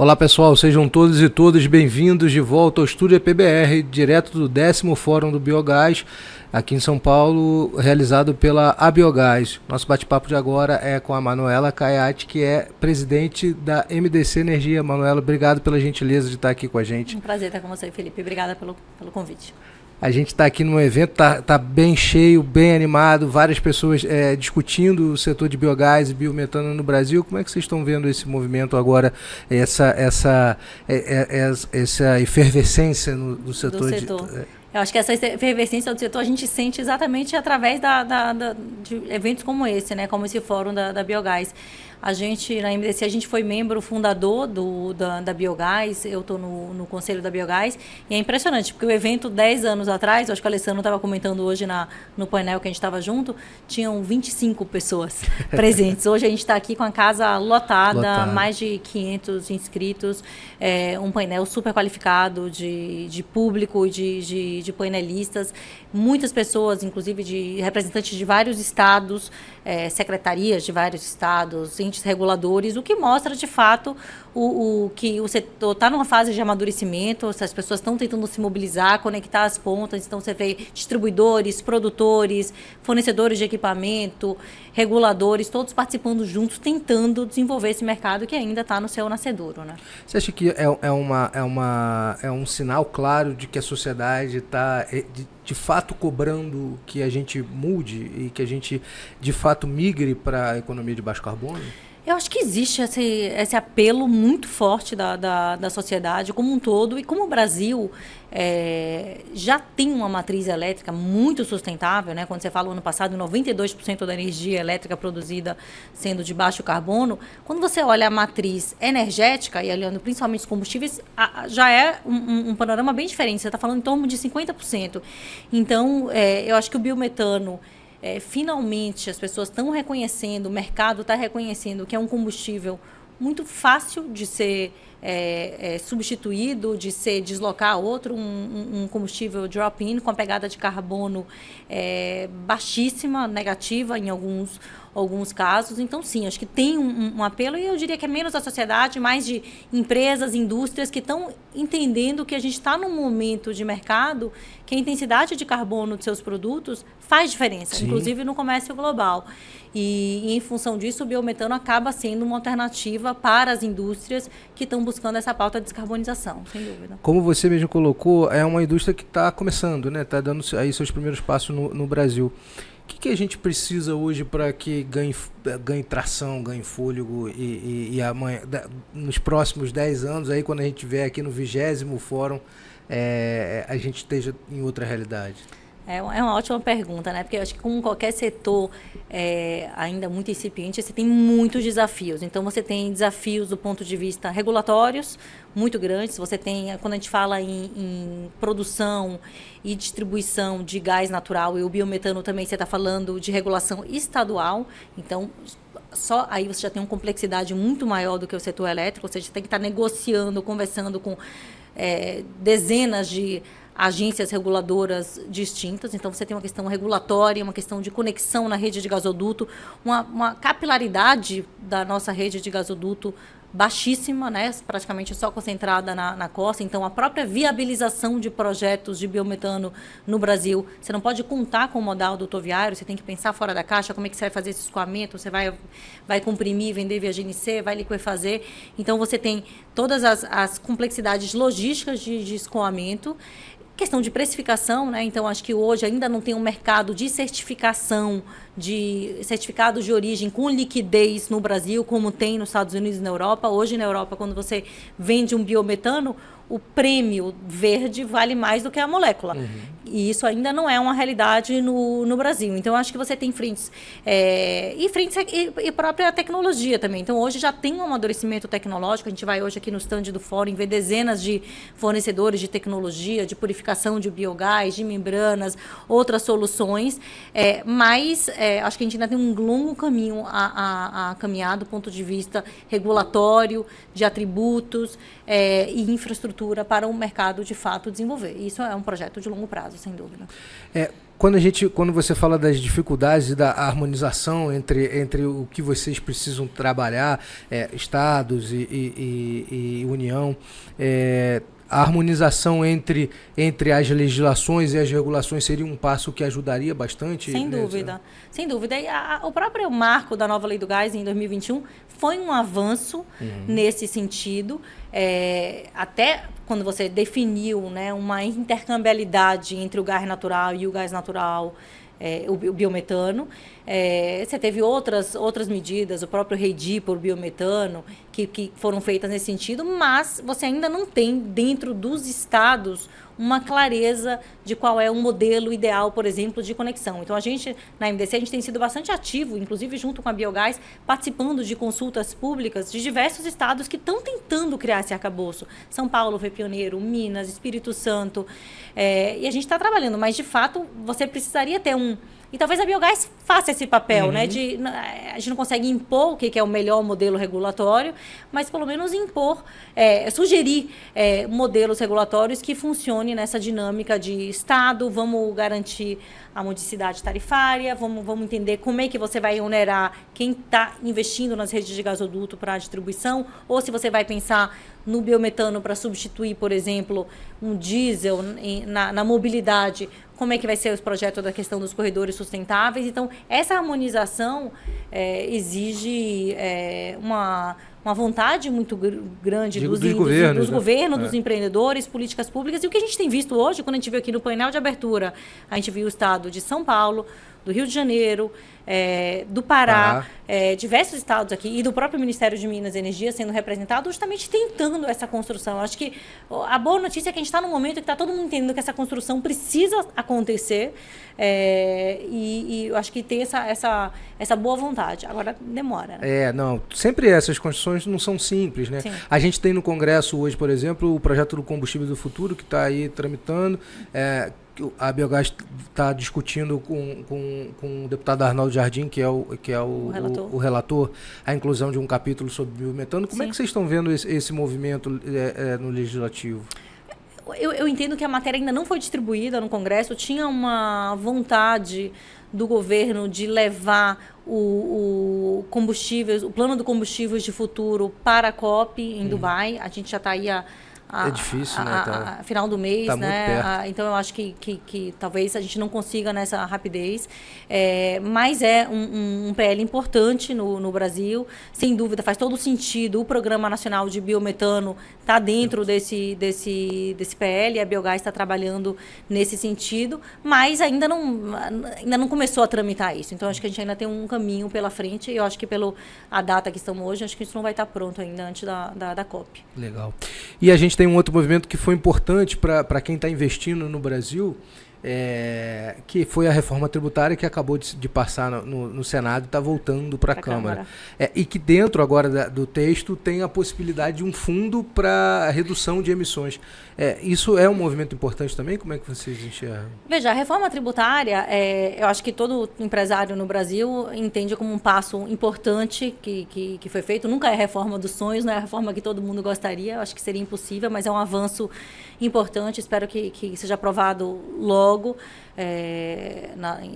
Olá pessoal, sejam todos e todas bem-vindos de volta ao Estúdio EPBR, direto do 10º Fórum do Biogás, aqui em São Paulo, realizado pela Abiogás. Nosso bate-papo de agora é com a Manuela Caiati, que é presidente da MDC Energia. Manuela, obrigado pela gentileza de estar aqui com a gente. Um prazer estar com você, Felipe. Obrigada pelo convite. A gente está aqui num evento, tá bem cheio, bem animado, várias pessoas discutindo o setor de biogás e biometano no Brasil. Como é que vocês estão vendo esse movimento agora, essa efervescência no setor? Eu acho que essa efervescência do setor a gente sente exatamente através de eventos como esse, né? Como esse fórum da Biogás. A gente, na MDC, a gente foi membro fundador da Biogás, eu estou no conselho da Biogás, e é impressionante, porque o evento, 10 anos atrás, eu acho que o Alessandro estava comentando hoje no painel que a gente estava junto, tinham 25 pessoas presentes. Hoje a gente está aqui com a casa lotada, mais de 500 inscritos, um painel super qualificado de público, de painelistas, muitas pessoas, inclusive de representantes de vários estados, secretarias de vários estados, entes reguladores, o que mostra, de fato, que o setor está numa fase de amadurecimento, as pessoas estão tentando se mobilizar, conectar as pontas, então você vê distribuidores, produtores, fornecedores de equipamento, reguladores, todos participando juntos, tentando desenvolver esse mercado que ainda está no seu nascedouro, né? Você acha que é um sinal claro de que a sociedade está de fato cobrando que a gente mude e que a gente de fato migre para a economia de baixo carbono? Eu acho que existe esse apelo muito forte da sociedade como um todo, e como o Brasil já tem uma matriz elétrica muito sustentável, né? Quando você fala, ano passado, 92% da energia elétrica produzida sendo de baixo carbono, quando você olha a matriz energética, e olhando principalmente os combustíveis, já é um panorama bem diferente, você está falando em torno de 50%. Então, eu acho que o biometano, finalmente as pessoas estão reconhecendo, o mercado está reconhecendo que é um combustível muito fácil de ser substituído, de se deslocar a outro, um combustível drop-in com a pegada de carbono baixíssima, negativa em alguns casos. Então, sim, acho que tem um apelo, e eu diria que é menos da sociedade, mais de empresas, indústrias que estão entendendo que a gente está num momento de mercado que a intensidade de carbono de seus produtos faz diferença, sim, inclusive no comércio global. E em função disso, o biometano acaba sendo uma alternativa para as indústrias que estão buscando essa pauta de descarbonização, sem dúvida. Como você mesmo colocou, é uma indústria que está começando, né? Está dando aí seus primeiros passos no Brasil. O que a gente precisa hoje para que ganhe tração, ganhe fôlego e amanhã, nos próximos 10 anos, aí, quando a gente estiver aqui no 20º Fórum, a gente esteja em outra realidade? É uma ótima pergunta, né? Porque eu acho que, como qualquer setor ainda muito incipiente, você tem muitos desafios. Então, você tem desafios do ponto de vista regulatórios muito grandes. Você tem, quando a gente fala em produção e distribuição de gás natural, e o biometano também, você está falando de regulação estadual. Então, só aí você já tem uma complexidade muito maior do que o setor elétrico. Ou seja, você tem que estar negociando, conversando com dezenas de agências reguladoras distintas. Então, você tem uma questão regulatória, uma questão de conexão na rede de gasoduto, uma capilaridade da nossa rede de gasoduto baixíssima, né? Praticamente só concentrada na costa. Então, a própria viabilização de projetos de biometano no Brasil, você não pode contar com o modal rodoviário, você tem que pensar fora da caixa, como é que você vai fazer esse escoamento, você vai comprimir, vender via GNC, vai liquefazer. Então, você tem todas as complexidades logísticas de escoamento, questão de precificação, né? Então, acho que hoje ainda não tem um mercado de certificação, de certificados de origem com liquidez no Brasil, como tem nos Estados Unidos e na Europa. Hoje, na Europa, quando você vende um biometano, o prêmio verde vale mais do que a molécula. Uhum. E isso ainda não é uma realidade no Brasil. Então, acho que você tem frentes e própria tecnologia também. Então, hoje já tem um amadurecimento tecnológico. A gente vai hoje aqui no stand do fórum ver dezenas de fornecedores de tecnologia, de purificação de biogás, de membranas, outras soluções. Mas acho que a gente ainda tem um longo caminho a caminhar do ponto de vista regulatório, de atributos e infraestrutura estrutura para o mercado, de fato, desenvolver. Isso é um projeto de longo prazo, sem dúvida. Quando você fala das dificuldades e da harmonização entre o que vocês precisam trabalhar, estados e União, a harmonização entre as legislações e as regulações seria um passo que ajudaria bastante? Sem dúvida, sem dúvida. E o próprio marco da nova Lei do Gás em 2021 foi um avanço nesse sentido, até quando você definiu, né, uma intercambiabilidade entre o gás natural e o gás natural, o biometano. Você teve outras medidas, o próprio REDI por biometano, que foram feitas nesse sentido, mas você ainda não tem, dentro dos estados, uma clareza de qual é o modelo ideal, por exemplo, de conexão. Então, a gente, na MDC, a gente tem sido bastante ativo, inclusive junto com a Biogás, participando de consultas públicas de diversos estados que estão tentando criar esse arcabouço. São Paulo foi pioneiro, Minas, Espírito Santo, e a gente está trabalhando, mas, de fato, você precisaria ter E talvez a Biogás faça esse papel, né? A gente não consegue impor o que é o melhor modelo regulatório, mas pelo menos impor, sugerir modelos regulatórios que funcionem nessa dinâmica de Estado. Vamos garantir a modicidade tarifária, vamos entender como é que você vai onerar quem está investindo nas redes de gasoduto para a distribuição, ou se você vai pensar no biometano para substituir, por exemplo, um diesel na mobilidade, como é que vai ser os projetos da questão dos corredores sustentáveis. Então, essa harmonização exige uma vontade muito grande dos governos, dos empreendedores, políticas públicas. E o que a gente tem visto hoje, quando a gente viu aqui no painel de abertura, a gente viu o estado de São Paulo, do Rio de Janeiro, do Pará, diversos estados aqui, e do próprio Ministério de Minas e Energia sendo representado, justamente tentando essa construção. Eu acho que a boa notícia é que a gente está num momento que está todo mundo entendendo que essa construção precisa acontecer, e eu acho que tem essa boa vontade. Agora, demora. Né? Não, sempre essas construções não são simples, né? Sim. A gente tem no Congresso hoje, por exemplo, o projeto do combustível do futuro, que está aí tramitando, a Biogás está discutindo com o deputado Arnaldo Jardim, que é o relator, a inclusão de um capítulo sobre biometano. Como é que vocês estão vendo esse movimento no Legislativo? Eu entendo que a matéria ainda não foi distribuída no Congresso. Tinha uma vontade do governo de levar o plano do combustíveis de futuro para a COP em Dubai. A gente já está aí é difícil, né? Final do mês, tá né? Então, eu acho que talvez a gente não consiga nessa rapidez. Mas é um PL importante no Brasil. Sem dúvida, faz todo sentido. O Programa Nacional de Biometano está dentro desse PL. A Biogás está trabalhando nesse sentido, mas ainda não começou a tramitar isso. Então, acho que a gente ainda tem um caminho pela frente. E eu acho que a data que estamos hoje, acho que isso não vai estar pronto ainda antes da COP. Legal. E a gente tem um outro movimento que foi importante para quem está investindo no Brasil, que foi a reforma tributária, que acabou de passar no Senado e está voltando para a Câmara. E que dentro agora do texto tem a possibilidade de um fundo para redução de emissões. Isso é um movimento importante também? Como é que vocês enxergam? Veja, a reforma tributária, eu acho que todo empresário no Brasil entende como um passo importante que foi feito. Nunca é a reforma dos sonhos, não é a reforma que todo mundo gostaria, eu acho que seria impossível, mas é um avanço importante. Espero que seja aprovado logo,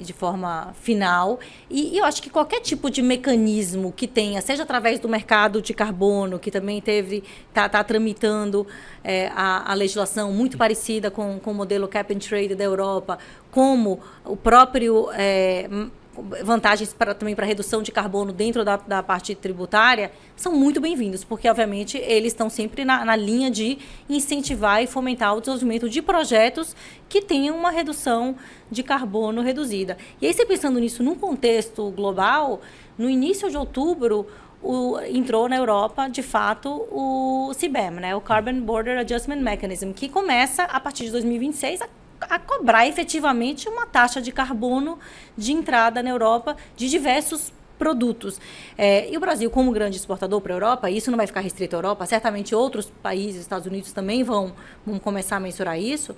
de forma final. E eu acho que qualquer tipo de mecanismo que tenha, seja através do mercado de carbono, que também está tramitando a legislação muito parecida com o modelo Cap and Trade da Europa, como o próprio vantagens também para redução de carbono dentro da parte tributária, são muito bem-vindos, porque, obviamente, eles estão sempre na linha de incentivar e fomentar o desenvolvimento de projetos que tenham uma redução de carbono reduzida. E aí, você pensando nisso num contexto global, no início de outubro, entrou na Europa, de fato, o CBAM, né? O Carbon Border Adjustment Mechanism, que começa, a partir de 2026, a cobrar efetivamente uma taxa de carbono de entrada na Europa de diversos produtos. E o Brasil, como grande exportador para a Europa, isso não vai ficar restrito à Europa, certamente outros países, Estados Unidos também vão começar a mensurar isso,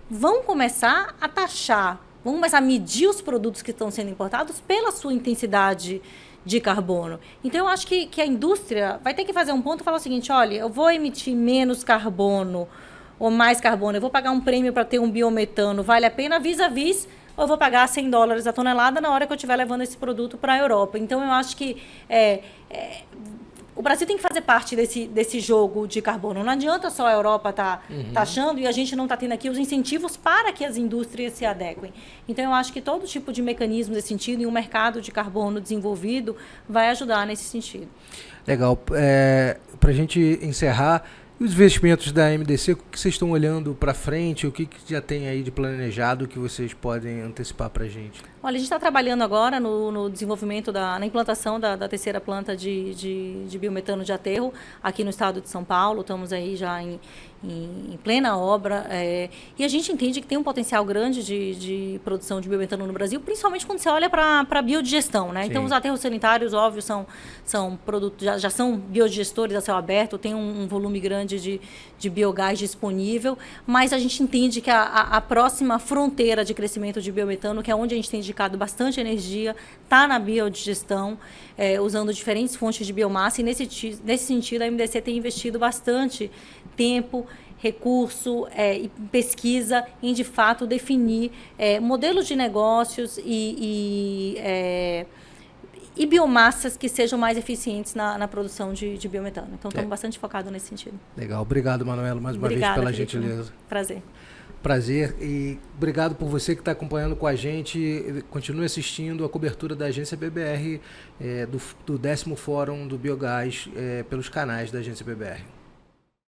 vão começar a taxar, vão começar a medir os produtos que estão sendo importados pela sua intensidade de carbono. Então, eu acho que a indústria vai ter que fazer um ponto e falar o seguinte: olha, eu vou emitir menos carbono ou mais carbono, eu vou pagar um prêmio para ter um biometano, vale a pena vis-à-vis, ou eu vou pagar $100 a tonelada na hora que eu estiver levando esse produto para a Europa. Então, eu acho que o Brasil tem que fazer parte desse jogo de carbono. Não adianta só a Europa estar taxando e a gente não está tendo aqui os incentivos para que as indústrias se adequem. Então, eu acho que todo tipo de mecanismo nesse sentido e um mercado de carbono desenvolvido vai ajudar nesse sentido. Legal. Para a gente encerrar, os investimentos da MDC, o que vocês estão olhando para frente? O que já tem aí de planejado que vocês podem antecipar para a gente? Olha, a gente está trabalhando agora no desenvolvimento, na implantação da terceira planta de biometano de aterro aqui no estado de São Paulo. Estamos aí já em plena obra. E a gente entende que tem um potencial grande de produção de biometano no Brasil, principalmente quando você olha para a biodigestão, né? Então, os aterros sanitários, óbvio, são produtos, já são biodigestores a céu aberto, tem um volume grande de biogás disponível, mas a gente entende que a próxima fronteira de crescimento de biometano, que é onde a gente tem dedicado bastante energia, está na biodigestão, usando diferentes fontes de biomassa, e nesse sentido a MDC tem investido bastante tempo, recurso e pesquisa em, de fato, definir modelos de negócios e biomassas que sejam mais eficientes na produção de biometano. Então, estamos bastante focados nesse sentido. Legal. Obrigado, Manuela, mais uma vez pela gentileza. Prazer. E obrigado por você que está acompanhando com a gente. Continue assistindo a cobertura da Agência BBR, do 10º Fórum do Biogás, pelos canais da Agência BBR.